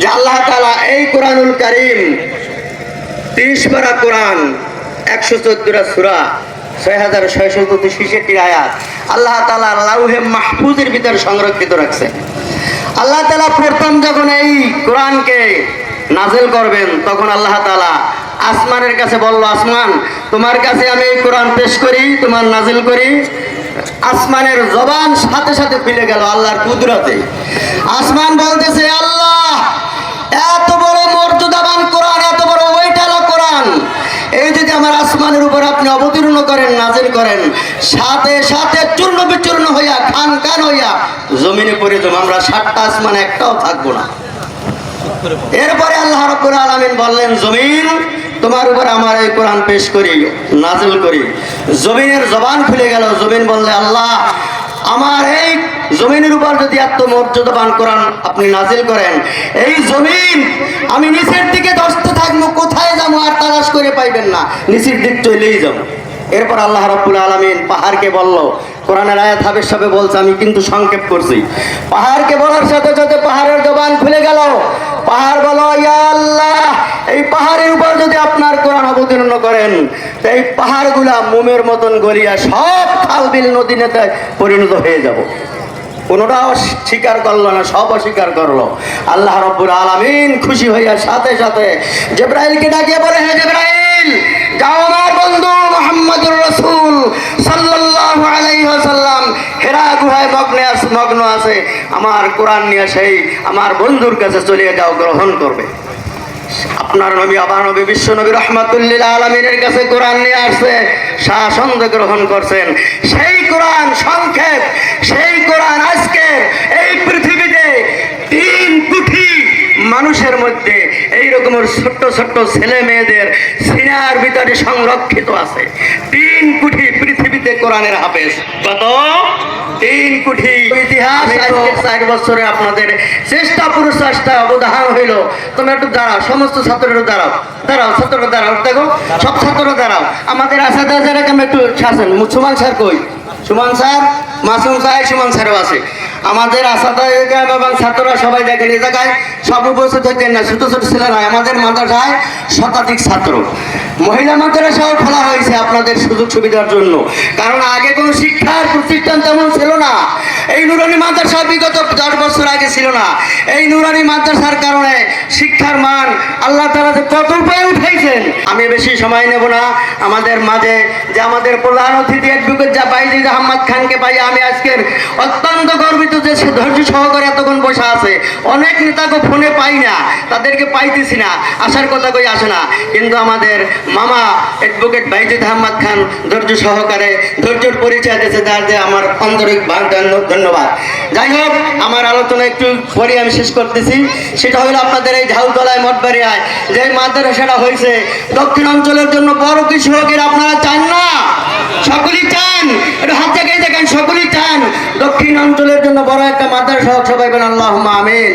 যে আল্লাহ তাআলা এই কোরআনুল কারীম 30 পারা কোরআন 114টা সূরা 6663টি আয়াত আল্লাহ তাআলা লাউহে মাহফুজের ভিতর সংরক্ষিত রাখছেন। আল্লাহ তাআলা প্রথম যখন এই কোরআনকে নাযিল করবেন তখন আল্লাহ তাআলা আসমানের কাছে বলল, আসমান তোমার কাছে আমি এই কোরআন পেশ করি, তোমার নাযিল করি। আসমানের জবান সাথে সাথে খুলে গেল আল্লাহর কুদরতে। আসমান বলতেছে, আল্লাহ এত বড় মর্যাদাবান কোরআন, এত বড় ওয়েটালা কোরআন, এই যদি আমার আসমানের উপর আপনি অবতীর্ণ করেন, নাযিল করেন, সাথে সাথে চূর্ণ বিচূর্ণ হইয়া খান খান হইয়া জমিনে পড়ে যাবো, আমরা 7টা আসমান একটাও থাকবো না। এরপরে আল্লাহ রাব্বুল আলামিন বললেন, জমিন তোমার উপর আমার এই কোরআন পেশ করি, নাযিল করি। জমিনের জবান খুলে গেল। জমিন বললে, আল্লাহ আমার এই জমিনের উপর যদি এত মর্যাদাবান কোরআন আপনি নাযিল করেন, এই জমিন আমি নিচের দিকে দস্তে থাকবো, কোথায় যাবো আর তালাশ করে পাইবেন না, নিচের দিক চলেই যাবো। এরপর আল্লাহ রাব্বুল আলামিন পাহাড়কে বলল, কোরআনের আয়াত হাবের সাথে বলছে, আমি কিন্তু সংক্ষেপ করছি। পাহাড়কে বলার সাথে সাথে পাহাড়ের জবান খুলে গেল। পাহাড় বলো, ইয়া আল্লাহ এই পাহাড়ের উপর যদি আপনার কোরআন অবতীর্ণ করেন, এই পাহাড়গুলা মোমের মতন গলিয়া সব খাল বিল নদী নেতায় পরিণত হয়ে যাব। কোনোটাও স্বীকার করলো না, সব অস্বীকার করলো। আল্লাহ রাব্বুল আলামিন খুশি হইয়া সাথে সাথে জিবরাইলকে ডাকিয়ে বলে, হে জিবরাইল, যাও আমার বন্ধু মুহাম্মদুর রাসূল সাল্লাল্লাহু আলাইহি ওয়াসাল্লাম হেরা গুহায় মগ্ন আছে, আমার কোরআন নিয়ে সেই আমার বন্ধুর কাছে চলে যাও, গ্রহণ করবে। আপনার নবী, আবার নবী, বিশ্ব নবী রাহমাতুল্লিল আলামিনের কাছে কোরআন নিয়ে আসছে, শাসন গ্রহণ করছেন। সেই কোরআন সংক্ষেপ, সেই কোরআন আজকে এই পৃথিবীতে 3 কোটি মানুষের মধ্যে এই রকমের ছোট্ট ছোট্ট ছেলে মেয়েদের সিনার ভিতরে সংরক্ষিত আছে। 3 কোটি পৃথিবীতে কোরআনের হাফেজ। কত? 3 কোটি। ইতিহাস 4 বছরে আপনাদের চেষ্টা প্রচেষ্টা অবদান হইল। তোমরা একটু দাঁড়াও, সমস্ত ছাত্ররা দাঁড়াও, দাঁড়াও ছাত্ররা দাঁড়াও, দেখো সব ছাত্ররা দাঁড়াও। আমাদের আসাদা যারা কেমন একটু শাসন, সুমান স্যার কই? সুমান স্যার, মাসুম সাহেব, সুমান স্যারও আছে। আমাদের আসাদা এবং ছাত্ররা সবাই দেখেন, এই জায়গায় সব উপস্থিত হচ্ছেন না, ছোট ছোট ছেলে নয়। আমাদের মাদ্রাসায় শতাধিক ছাত্র, মহিলা মাদ্রাসাও খোলা হয়েছে আপনাদের সুযোগ সুবিধার জন্য। কারণ আগে কোনো শিক্ষার প্রতিষ্ঠান তেমন ছিল না। এই নুরানি মাদ্রাসা বিগত 10 বছর আগে ছিল না। এই নুরানি মাদ্রাসার কারণে শিক্ষার মান আল্লাহ তাআলা যে কত উপায়ে উঠাইছেন। আমি বেশি সময় নেব না। আমাদের মাঝে যে আমাদের প্রধান অতিথি অ্যাডভোকেট বাইজিদ আহমদ খানকে পাই আমি আজকের অত্যন্ত গর্বিত যে সে ধৈর্য সহকারে এতক্ষণ বসে আছে। অনেক নেতাকে ফোনে পাই না, তাদেরকে পাইতেছি না, আসার কথা কই আসে না, কিন্তু আমাদের মামা অ্যাডভোকেট বাইজিদ আহমদ খান ধৈর্য সহকারে ধৈর্যের পরিচয় দিয়েছে, যার যে আমার আন্তরিক ধন্যবাদ। যাই হোক, আমার আলোচনা একটু পরে আমি শেষ করতেছি। সেটা হলো আপনাদের এই ঝাউতলায় মঠবাড়িয়ায় যে মাদ্রাসাটা হয়েছে, দক্ষিণ অঞ্চলের জন্য বড় কিছু হোক, আপনারা চান না? সকলেই চান? একটু হাত জায়গায় দেখেন, সকলেই চান দক্ষিণ অঞ্চলের জন্য বড় একটা মাদ্রাসা হোক। সবাই বলেন আল্লাহুম্মা আমিন।